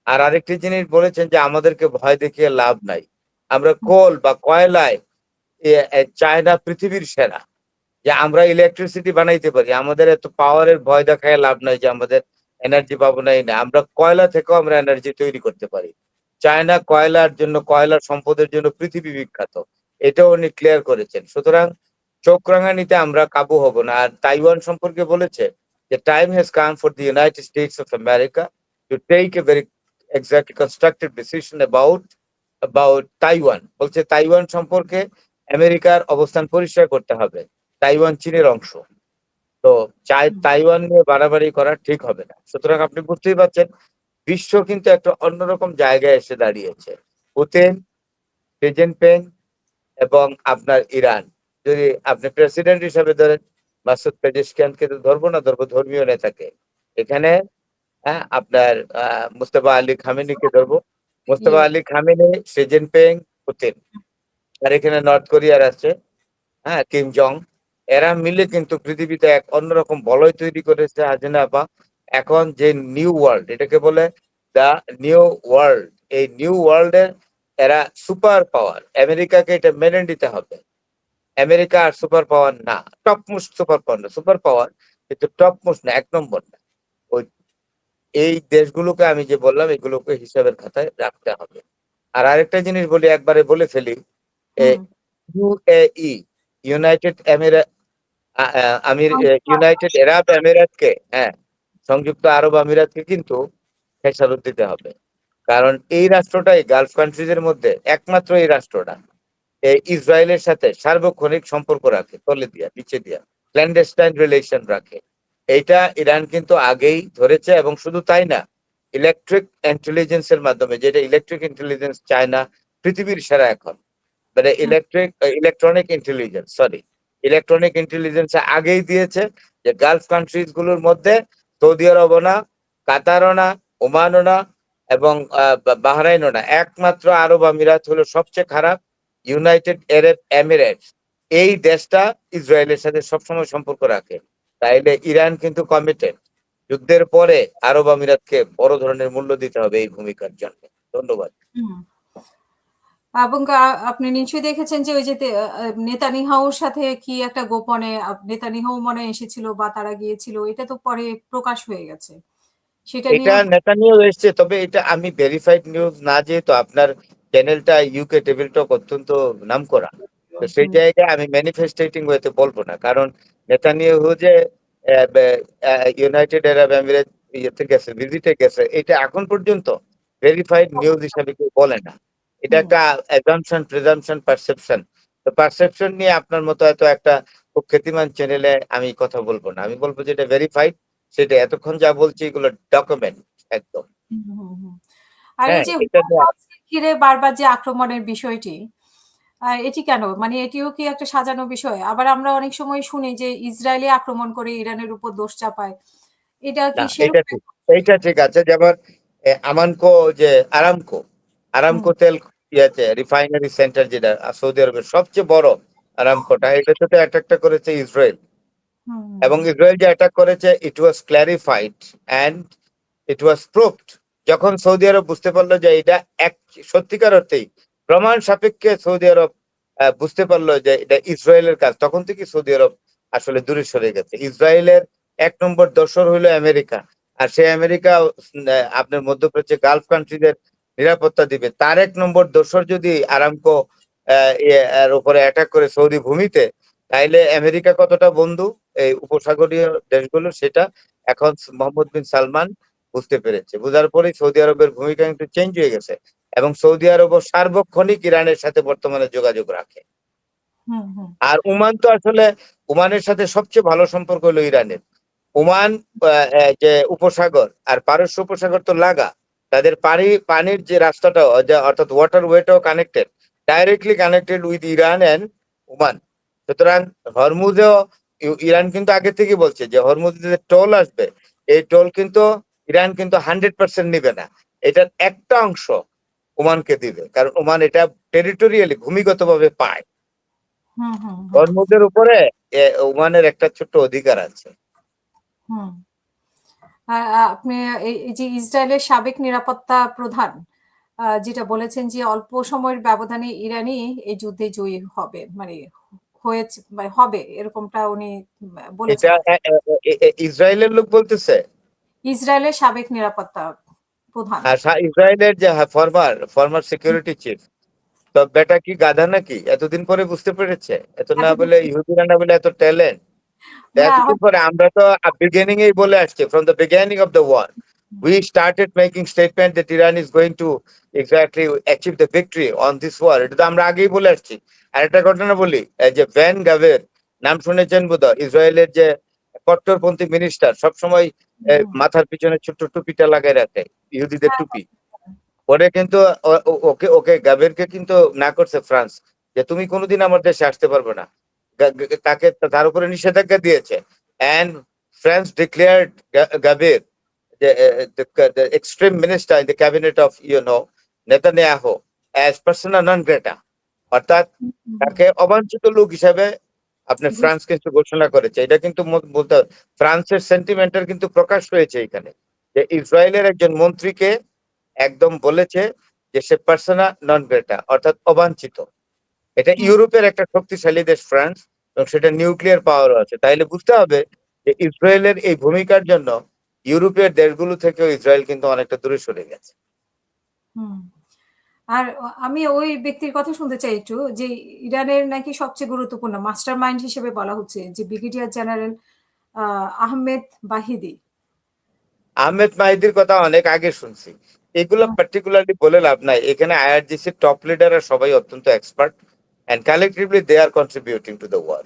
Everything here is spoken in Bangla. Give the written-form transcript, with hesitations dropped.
আর আরেকটি জিনিস বলেছেন যে আমাদেরকে ভয় দেখিয়ে লাভ নাই। আমরা কোল বা কয়লায় চায়না পৃথিবীর সেরা, যে আমরা ইলেকট্রিসিটি বানাইতে পারি, আমাদের এত পাওয়ারের ভয় দেখায় লাভ নাই যে আমাদের এনার্জি পাবো নাই। না, আমরা কয়লা থেকেও আমরা এনার্জি তৈরি করতে পারি। চায়না কয়লার জন্য, কয়লার সম্পদের জন্য পৃথিবী বিখ্যাত, এটাও উনি ক্লিয়ার করেছেন। সুতরাং চোখ রাঙানিতে আমরা কাবু হব না। আর তাইওয়ান সম্পর্কে বলেছে যে time has come for the United States of America to take a very exactly constructive decision about Taiwan. বলছে তাইওয়ান সম্পর্কে আমেরিকার অবস্থান পরিষ্কার করতে হবে। তাইওয়ান চীনের অংশ। তো তাইওয়ান নিয়ে বাড়াবাড়ি করা ঠিক হবে না। সুতরাং আপনি বুঝতেই পারছেন বিশ্ব কিন্তু একটা অন্যরকম জায়গায় এসে দাঁড়িয়েছে। পুতিন, শি জিনপিং এবং আপনার ইরান। যদি আপনি প্রেসিডেন্ট হিসেবে ধরেন মাসুদ পেজেশকিয়ানকে তো ধরবো না, ধরবো ধর্মীয় নেতাকে। এখানে হ্যাঁ, আপনার মুস্তফা আলী খামেনিকে ধরবো। Mustafa yes. Ali Khamenei, Xi Jinping, Putin. আর এখানে নর্থ কোরিয়ার আছে, হ্যাঁ, কিম জং। এরা মিলে কিন্তু পৃথিবীতে এক অন্যরকম বলয় তৈরি করেছে হাজিনা আপা। এখন যে নিউ ওয়ার্ল্ড, এটাকে বলে দা নিউ ওয়ার্ল্ড। এই নিউ ওয়ার্ল্ডের এরা সুপার পাওয়ার। আমেরিকাকে এটা মেনে নিতে হবে। আমেরিকা আর সুপার পাওয়ার না, টপ মোস্ট সুপার পাওয়ার না, সুপার পাওয়ার কিন্তু টপ মোস্ট না, এক নম্বর না। ওই এই দেশগুলোকে আমি যে বললাম এগুলোকে হিসাবের খাতায় রাখতে হবে। আর আরেকটা জিনিস বলি, একবারে বলে ফেলি। হুম। ইউএই, ইউনাইটেড আমির ইউনাইটেড আরব আমিরাতকে, হ্যাঁ, সংযুক্ত আরব আমিরাতকে কিন্তু খেসারত দিতে হবে। কারণ এই রাষ্ট্রটাই গালফ কান্ট্রিজের মধ্যে একমাত্র এই রাষ্ট্রটা ইসরায়েলের সাথে সার্বক্ষণিক সম্পর্ক রাখে, তলে দিয়া নিচে দিয়া ক্ল্যান্ডেস্টাইন রিলেশন রাখে। এইটা ইরান কিন্তু আগেই ধরেছে। এবং শুধু তাই না, ইলেকট্রিক ইন্টেলিজেন্সের মাধ্যমে, যেটা ইলেকট্রিক ইন্টেলিজেন্স চায়না পৃথিবীর সেরা এখন, মানে electronic intelligence, sorry, electronic intelligence আগেই দিয়েছে যে গালফ কান্ট্রিজ গুলোর মধ্যে সৌদি আরবও না, কাতারও না, ওমানও না এবং বাহরাইনও না, একমাত্র আরব আমিরাত হলো সবচেয়ে খারাপ, ইউনাইটেড আরব এমিরেটস। এই দেশটা ইসরায়েলের সাথে সবসময় সম্পর্ক রাখে। তাইলে ইরান কিন্তু কমিটেড। যুদ্ধের পরে আরব আমিরাতকে বড় ধরনের মূল্য দিতে হবে এই ভূমিকার জন্য। ধন্যবাদ। হুম। এবং আপনি নিশ্চয়ই দেখেছেন যে ওই যে নেতানিয়াহুর সাথে কি একটা গোপনে নেতানিয়াহু মনে হয় এসেছিল বা তারা গিয়েছিল। এটা তো পরে প্রকাশ হয়ে গেছে। সেটা এটা নিয়েও নেতানিয়াহু এসছে, তবে এটা আমি ভেরিফাইড নিউজ না, যেহেতু আপনার চ্যানেলটা ইউকে টেবিল টক অত্যন্ত নামকরা, তো সেই হুম, জায়গায় আমি ম্যানিফেস্টেটিং হইতে বলবো না। কারণ নেতানিয়াহু যে ইউনাইটেড আরব এমিরেট ইয়েতে গেছে, ভিজিটে গেছে, এটা এখন পর্যন্ত ভেরিফাইড নিউজ হিসাবে কেউ বলে না। এটা হুম, একটা অ্যাজাম্পশন, প্রিজাম্পশন, পারসেপশন। তো পারসেপশন নিয়ে আপনার মতো এত একটা খুব খ্যাতিমান চ্যানেলে আমি কথা বলবো না। আমি বলবো যেটা ভেরিফাইড, সেটা এতক্ষণ যা বলছি এগুলো ডকুমেন্ট একদম। হুম, হুম, হুম। আর এই হ্যাঁ, যে এটা হোয়াইট হাউসকে ঘিরে বারবার যে আক্রমণের বিষয়টি, এটি কেন? মানে এটিও কি একটা সাজানো বিষয়? আবার আমরা অনেক সময় শুনি যে ইসরায়েলি আক্রমণ করে ইরানের উপর দোষ চাপায়। এটা না, কি এটা সেরকম? ঠিক, এইটা ঠিক আছে। যেমন আমানকো, যে আরামকো, হুম, আরামকো তেল ইয়েতে রিফাইনারি সেন্টার, যেটা সৌদি আরবের সবচেয়ে বড় আরামকোটা, এটা সাথে অ্যাটাকটা করেছে ইসরায়েল। হুম, হুম, এবং ইসরায়েল যে অ্যাটাক করেছে, it was clarified and it was proved. যখন সৌদি আরব বুঝতে পারলো যে এটা এক সত্যিকার অর্থেই প্রমাণ সাপেক্ষে সৌদি আরব বুঝতে পারলো যে এটা ইসরায়েলের কাজ, তখন থেকে সৌদি আরব আসলে দূরে সরে গেছে। ইসরায়েলের এক নম্বর দোসর হইলো আমেরিকা। আর সেই আমেরিকা আপনার মধ্যপ্রাচ্যে গালফ কান্ট্রিদের নিরাপত্তা দিবে, তার এক নম্বর দোসর যদি আরামকো এর উপরে অ্যাটাক করে সৌদি ভূমিতে, তাইলে আমেরিকা কতটা বন্ধু এই উপসাগরীয় দেশগুলো, সেটা এখন মোহাম্মদ বিন সালমান বুঝতে পেরেছে। বুঝার পরেই সৌদি আরবের ভূমিকা কিন্তু চেঞ্জ হয়ে গেছে। এবং সৌদি আরবও সার্বক্ষণিক ইরানের সাথে বর্তমানে যোগাযোগ রাখে। হুম, হুম, আর ওমান তো আসলে, ওমানের সাথে সবচেয়ে ভালো সম্পর্ক হলো ইরানের। ওমান যে উপসাগর আর পারস্য উপসাগর তো লাগা, তাদের পানির যে রাস্তাটা, অর্থাৎ ওয়াটার ওয়েটাও connected, directly connected with Iran and Oman. সুতরাং হরমুজেও ইরান কিন্তু আগে থেকে বলছে যে হরমুজে যে টোল আসবে, এই টোল কিন্তু ইরান কিন্তু 100% নিবে না। এটার একটা অংশ ওমানকে দিবে, কারণ ওমান এটা টেরিটোরিয়ালি ভূমিগতভাবে পায়। হুম, হুম, হুম, হরমুজের উপরে ওমানের একটা ছোট্ট অধিকার আছে। হুম। আপনি এই যে ইসরায়েলের সাবেক নিরাপত্তা প্রধান যেটা বলেছেন যে অল্প সময়ের ব্যবধানে ইরানই এই যুদ্ধে জয়ী হবে। মানে হয়েছে মানে হবে এরকমটা উনি এটা বলেছেন। ইসরায়েলের লোক বলতেছে? ইসরায়েলের সাবেক নিরাপত্তা প্রধান। আর ইসরায়েলের যে ফরমার সিকিউরিটি চিফ, তো বেটা কি গাধা নাকি? এতদিন পরে বুঝতে পেরেছে? এত না এতদিন বলে ইহুদিরা না বলে এত ট্যালেন্ট। না এতদিন পরে আমরা তো বিগিনিং এই বলে আসছি, from the beginning of the war we started making statement that Iran is going to exactly achieve the victory on this war. এটা তো আমরা আগেই বলে আসছি। আর একটা ঘটনা বলি, এই যে ভ্যান গাভের নাম শুনেছেন বোধহয়, ইসরায়েলের যে কট্টরপন্থী মিনিস্টার, সবসময় মাথার পিছনে ছোট্ট টুপিটা লাগাই রাখে, ইহুদিদের টুপি। ওরে কিন্তু ওকে ওকে গাভেরকে কিন্তু না করছে ফ্রান্স, যে তুমি কোনোদিন আমার দেশে আসতে পারবে না। তাকে তার উপরে নিষেধাজ্ঞা দিয়েছে। and France declared Gabir the extreme minister in the cabinet of Netanyahu as persona non grata, অর্থাৎ তাকে অবাঞ্ছিত লোক হিসাবে আপনি ফ্রান্স কিন্তু ঘোষণা করেছে। এটা কিন্তু বলতে হবে, ফ্রান্সের সেন্টিমেন্টের কিন্তু প্রকাশ হয়েছে এখানে, যে ইসরায়েলের একজন মন্ত্রীকে একদম বলেছে যে সে পার্সোনা নন গ্রেটা, অর্থাৎ অবাঞ্ছিত। এটা ইউরোপের একটা শক্তিশালী দেশ ফ্রান্স, এবং সেটা নিউক্লিয়ার পাওয়ারও আছে। তাইলে বুঝতে হবে যে ইসরায়েলের এই ভূমিকার জন্য ইউরোপের দেশগুলো থেকেও ইসরায়েল কিন্তু অনেকটা দূরে সরে গেছে। হুম। আর আমি ওই ব্যক্তির কথা শুনতে চাই একটু, যে ইরানের নাকি সবচেয়ে গুরুত্বপূর্ণ মাস্টার মাইন্ড হিসেবে বলা হচ্ছে যে brigadier general Ahmed Vahidi. Ahmed মাহিদির কথা অনেক আগে শুনছি। এগুলো পার্টিকুলারলি বলে লাভ নাই। এখানে আইআরজিসির টপ লিডাররা সবাই অত্যন্ত expert, and collectively they are contributing to the war.